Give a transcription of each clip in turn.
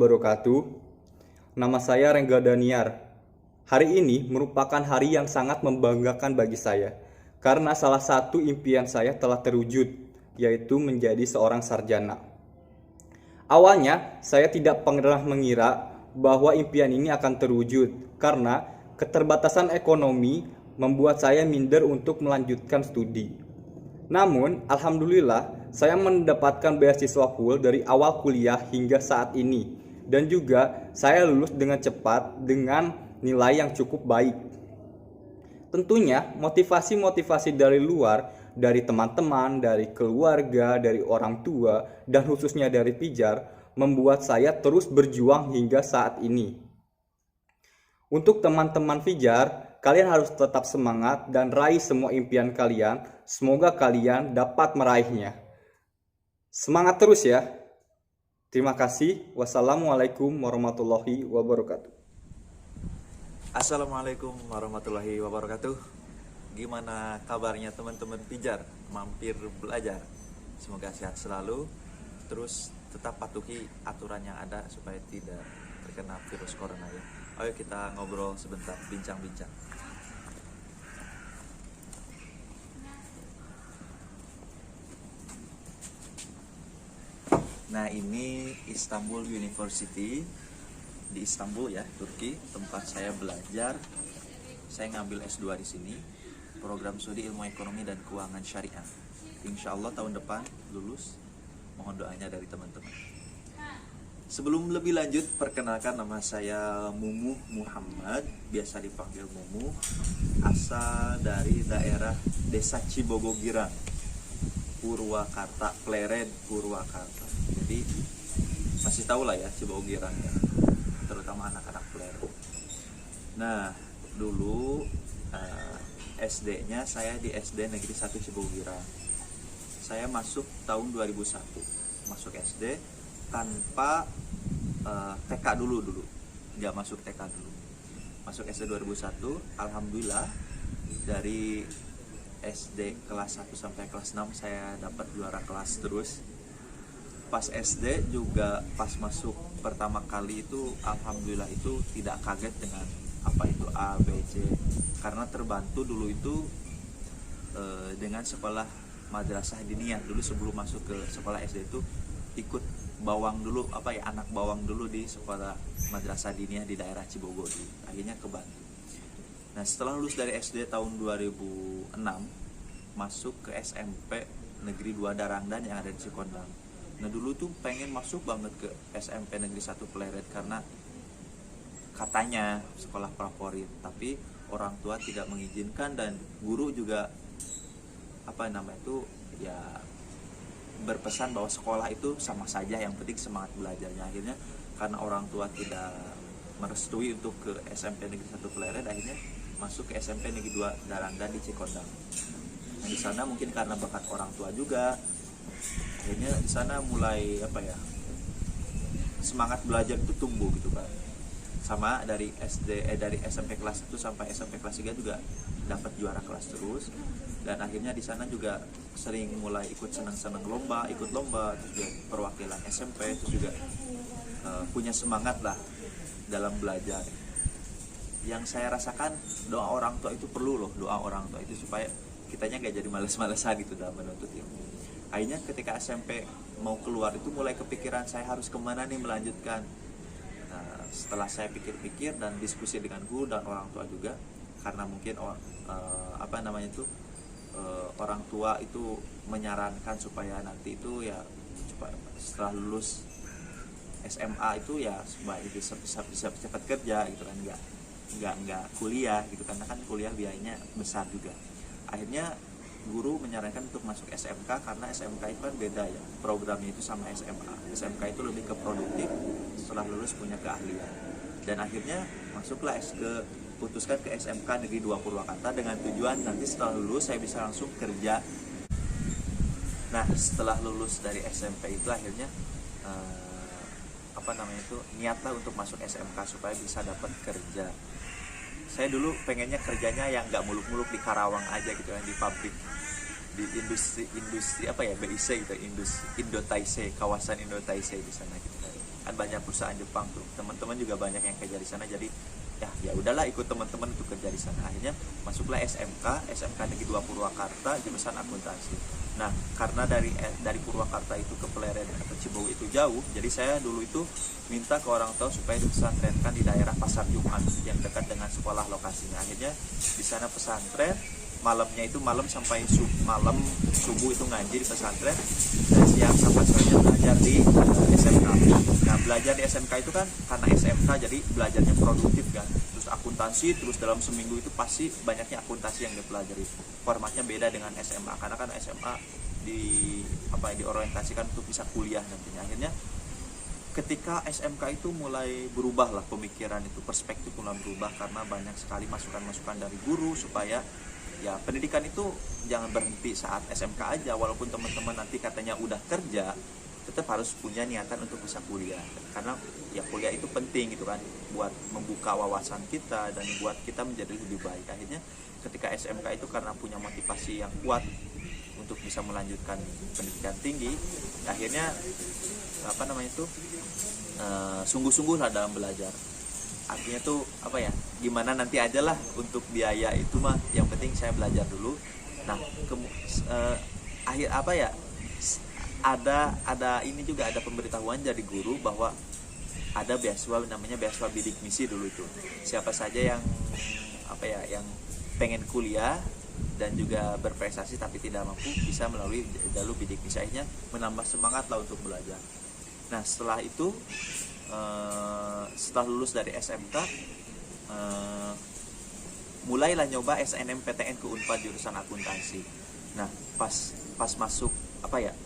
wabarakatuh. Nama saya Rengga Daniar. Hari ini merupakan hari yang sangat membanggakan bagi saya, karena salah satu impian saya telah terwujud, yaitu menjadi seorang sarjana. Awalnya, saya tidak pernah mengira bahwa impian ini akan terwujud, karena keterbatasan ekonomi membuat saya minder untuk melanjutkan studi. Namun, alhamdulillah, saya mendapatkan beasiswa full dari awal kuliah hingga saat ini. Dan juga saya lulus dengan cepat dengan nilai yang cukup baik. Tentunya motivasi-motivasi dari luar, dari teman-teman, dari keluarga, dari orang tua, dan khususnya dari Pijar, membuat saya terus berjuang hingga saat ini. Untuk teman-teman Pijar, kalian harus tetap semangat dan raih semua impian kalian. Semoga kalian dapat meraihnya. Semangat terus ya. Terima kasih. Wassalamualaikum warahmatullahi wabarakatuh. Assalamualaikum warahmatullahi wabarakatuh. Gimana kabarnya teman-teman Pijar mampir belajar? Semoga sehat selalu. Terus tetap patuhi aturan yang ada supaya tidak terkena virus corona ya. Ayo kita ngobrol sebentar, bincang-bincang. Nah, ini Istanbul University di Istanbul ya, Turki, tempat saya belajar. Saya ngambil S2 di sini, program studi Ilmu Ekonomi dan Keuangan Syariah. Insya Allah tahun depan lulus. Mohon doanya dari teman-teman. Sebelum lebih lanjut, perkenalkan nama saya Mumu Muhammad, biasa dipanggil Mumu, asal dari daerah Desa Cibogogirang, Purwakarta, Pleret, Purwakarta. Jadi masih tahu lah ya Cibogogirang ya, terutama anak-anak Pleret. Nah, dulu SD-nya saya di SD Negeri 1 Cibogogirang. Saya masuk tahun 2001, masuk SD tanpa TK dulu, nggak masuk TK dulu. Masuk SD 2001, alhamdulillah dari SD kelas 1 sampai kelas 6 saya dapat juara kelas terus. Pas SD juga pas masuk pertama kali itu alhamdulillah itu tidak kaget dengan apa itu A, B, C, karena terbantu dulu itu dengan sekolah madrasah diniyah. Dulu sebelum masuk ke sekolah SD itu ikut bawang dulu, anak bawang dulu di sekolah madrasah diniyah di daerah Cibogo dulu. Akhirnya kebantu. Nah, setelah lulus dari SD tahun 2006, masuk ke SMP Negeri 2 Darangdan yang ada di Cikondang. Nah, dulu tuh pengen masuk banget ke SMP Negeri 1 Pleret karena katanya sekolah favorit, tapi orang tua tidak mengizinkan dan guru juga ya berpesan bahwa sekolah itu sama saja, yang penting semangat belajarnya. Akhirnya karena orang tua tidak merestui untuk ke SMP Negeri 1 Pleret, akhirnya masuk ke SMP Negeri 2 Darangdan di Cikondang. Nah, di sana mungkin karena bakat orang tua juga, akhirnya di sana mulai semangat belajar itu tumbuh gitu kan. Sama dari dari SMP kelas 1 sampai SMP kelas 3 juga dapat juara kelas terus. Dan akhirnya di sana juga sering mulai ikut senang-senang lomba, ikut lomba, terus juga perwakilan SMP, terus juga punya semangat lah dalam belajar. Yang saya rasakan doa orang tua itu perlu loh, doa orang tua itu supaya kitanya gak jadi males-malesan gitu dalam menuntut ilmu. Akhirnya ketika SMP mau keluar itu mulai kepikiran saya harus kemana nih melanjutkan. Nah, setelah saya pikir-pikir dan diskusi dengan guru dan orang tua juga, karena mungkin orang tua itu menyarankan supaya nanti itu ya setelah lulus SMA itu ya supaya bisa cepat kerja gitu kan, nggak kuliah gitu, karena kan kuliah biayanya besar juga. Akhirnya guru menyarankan untuk masuk SMK karena SMK itu kan beda ya programnya itu sama SMA. SMK itu lebih ke produktif, setelah lulus punya keahlian. Dan akhirnya masuklah putuskan ke SMK Negeri 2 Purwakarta dengan tujuan nanti setelah lulus saya bisa langsung kerja. Nah, setelah lulus dari SMP itu akhirnya niatlah untuk masuk SMK supaya bisa dapat kerja. Saya dulu pengennya kerjanya yang nggak muluk-muluk di Karawang aja gitu kan, di pabrik, di industri BIC gitu, Indotaise, kawasan Indotaise di sana gitu kan. kan banyak perusahaan Jepang tuh, teman-teman juga banyak yang kerja di sana, jadi ya udahlah ikut teman-teman untuk kerja di sana. Akhirnya masuklah SMK Negeri 2 Purwakarta jurusan akuntansi. Nah, karena dari Purwakarta itu ke Pleret atau Cibogo itu jauh, jadi saya dulu itu minta ke orang tua supaya dipesantrenkan di daerah Pasar Jumat yang dekat dengan sekolah lokasinya. Akhirnya di sana pesantren, malamnya itu malam sampai malam subuh itu ngaji di pesantren, dan siang sampai sorenya belajar di SMK. Nah, belajar di SMK itu kan karena SMK jadi belajarnya produktif kan, terus akuntansi, terus dalam seminggu itu pasti banyaknya akuntansi yang dipelajari. Formatnya beda dengan SMA, karena kan SMA diorientasikan untuk bisa kuliah nantinya. Akhirnya ketika SMK itu mulai berubah lah pemikiran itu, perspektif mulai berubah karena banyak sekali masukan-masukan dari guru supaya ya pendidikan itu jangan berhenti saat SMK aja, walaupun teman-teman nanti katanya udah kerja tetap harus punya niatan untuk bisa kuliah, karena ya kuliah itu penting gitu kan, buat membuka wawasan kita dan buat kita menjadi lebih baik. Akhirnya ketika SMK itu karena punya motivasi yang kuat untuk bisa melanjutkan pendidikan tinggi, akhirnya sungguh-sungguh lah dalam belajar. Artinya tuh gimana nanti aja lah untuk biaya itu mah, yang penting saya belajar dulu. Nah ada ini juga, ada pemberitahuan dari guru bahwa ada beasiswa namanya beasiswa bidik misi dulu itu. Siapa saja yang yang pengen kuliah dan juga berprestasi tapi tidak mampu bisa melalui jalur bidik misi. Akhirnya menambah semangat lah untuk belajar. Nah, setelah itu setelah lulus dari SMK, mulailah nyoba SNMPTN ke Unpad jurusan akuntansi. Nah, pas masuk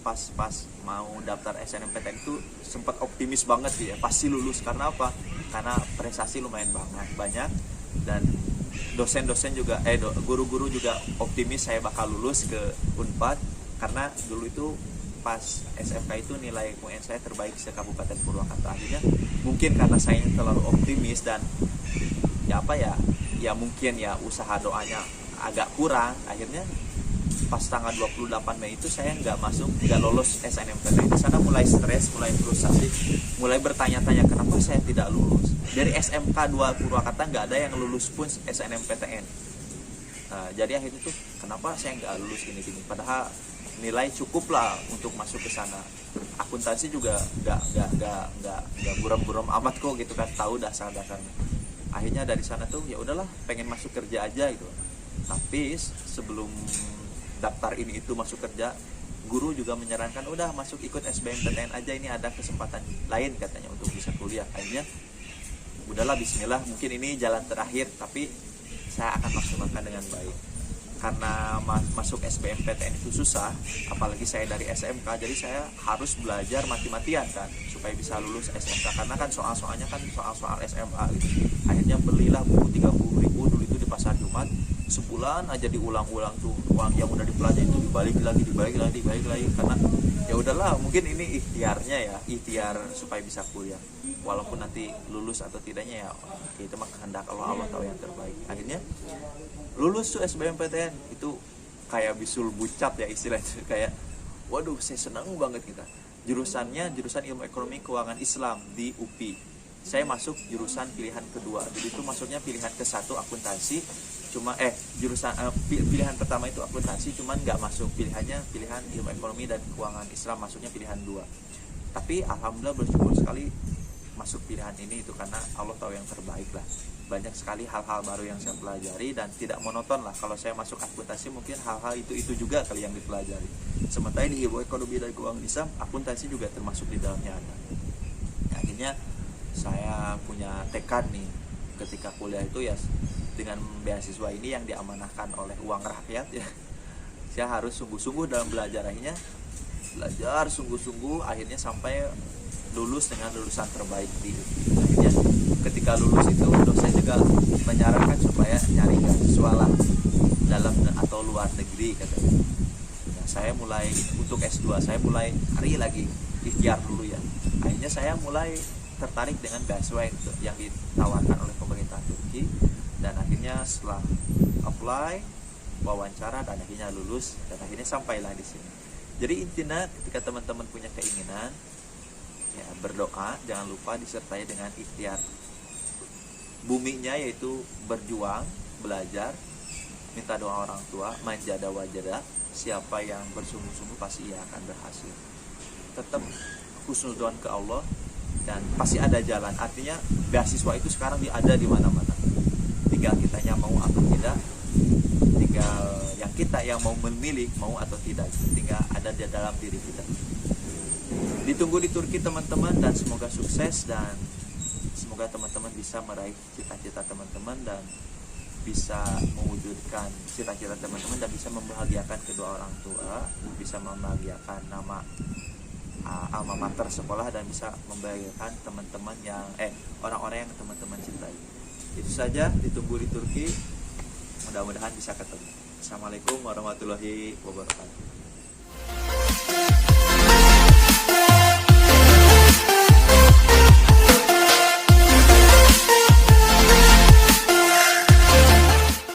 pas mau daftar SNMPTN itu sempat optimis banget ya, pasti lulus. Karena apa? Karena prestasi lumayan banyak, dan dosen-dosen juga guru-guru juga optimis saya bakal lulus ke Unpad, karena dulu itu pas SMK itu nilai UN saya terbaik se Kabupaten Purwakarta. Akhirnya mungkin karena saya terlalu optimis dan mungkin usaha doanya agak kurang, akhirnya pas tanggal 28 Mei itu saya nggak lolos SNMPTN. Di sana mulai stres, mulai frustasi, mulai bertanya-tanya kenapa saya tidak lulus. Dari SMK 2 Purwakarta nggak ada yang lulus pun SNMPTN. Jadi akhirnya tuh kenapa saya nggak lulus gini-gini, padahal nilai cukup lah untuk masuk ke sana. Akuntansi juga nggak buram-buram amat kok gitu kan, tahu dasar-dasarnya. Akhirnya dari sana tuh ya udahlah, pengen masuk kerja aja gitu. Tapi sebelum daftar ini itu masuk kerja, guru juga menyarankan udah masuk ikut SBMPTN aja, ini ada kesempatan lain katanya untuk bisa kuliah. Akhirnya udahlah, bismillah, mungkin ini jalan terakhir tapi saya akan maksimalkan dengan baik. Karena masuk SBMPTN itu susah, apalagi saya dari SMK, jadi saya harus belajar mati-matian kan supaya bisa lulus SMK, karena kan soal-soalnya kan soal-soal SMA gitu. Akhirnya belilah buku 30.000 dulu itu di Pasar Jumat, sebulan aja diulang-ulang tuh uang yang udah dipelajari itu dibalik lagi, karena ya udahlah, mungkin ini ikhtiar supaya bisa kuliah, walaupun nanti lulus atau tidaknya ya itu mah kehendak Allah tahu yang terbaik. Akhirnya lulus tuh SBMPTN itu kayak bisul bucat ya istilahnya, kayak waduh saya senang banget kita. Jurusan Ilmu Ekonomi Keuangan Islam di UPI. Saya masuk jurusan pilihan kedua. Jadi itu maksudnya pilihan ke-1 akuntansi, pilihan pertama itu akuntansi, cuman nggak masuk pilihan Ilmu Ekonomi dan Keuangan Islam, maksudnya pilihan 2. Tapi alhamdulillah bersyukur sekali masuk pilihan ini itu, karena Allah tahu yang terbaik lah. Banyak sekali hal-hal baru yang saya pelajari dan tidak monoton lah. Kalau saya masuk akuntansi mungkin hal-hal itu juga kali yang dipelajari. Sementara di Ilmu Ekonomi dan Keuangan Islam, akuntansi juga termasuk di dalamnya ada. Akhirnya saya punya tekad nih ketika kuliah itu ya, dengan beasiswa ini yang diamanahkan oleh uang rakyat ya, saya harus sungguh-sungguh dalam belajar. Akhirnya belajar sungguh-sungguh, akhirnya sampai lulus dengan lulusan terbaik di UPI. Akhirnya ketika lulus itu dosen juga menyarankan supaya nyari beasiswa lah dalam atau luar negeri katanya. Nah, saya mulai untuk S2 saya mulai cari lagi, ikhtiar dulu ya. Akhirnya saya mulai tertarik dengan beasiswa yang ditawarkan oleh pemerintah Turki, dan akhirnya setelah apply, wawancara, dan akhirnya lulus, dan akhirnya sampailah di sini. Jadi intinya ketika teman-teman punya keinginan, Ya, berdoa jangan lupa disertai dengan ikhtiar. Buminya yaitu berjuang, belajar, minta doa orang tua, manjada wajada. Siapa yang bersungguh-sungguh pasti ia akan berhasil. Tetap husnudzon ke Allah dan pasti ada jalan. Artinya beasiswa itu sekarang ada di mana-mana. Tinggal kitanya mau atau tidak. Tinggal yang kita yang mau memilih mau atau tidak. Tinggal ada di dalam diri kita. Ditunggu di Turki teman-teman, dan semoga sukses, dan semoga teman-teman bisa meraih cita-cita teman-teman dan bisa mewujudkan cita-cita teman-teman dan bisa membahagiakan kedua orang tua, bisa membahagiakan nama alma mater sekolah, dan bisa membahagiakan teman-teman yang orang-orang yang teman-teman cintai. Itu saja, ditunggu di Turki. Mudah-mudahan bisa ketemu. Assalamualaikum warahmatullahi wabarakatuh.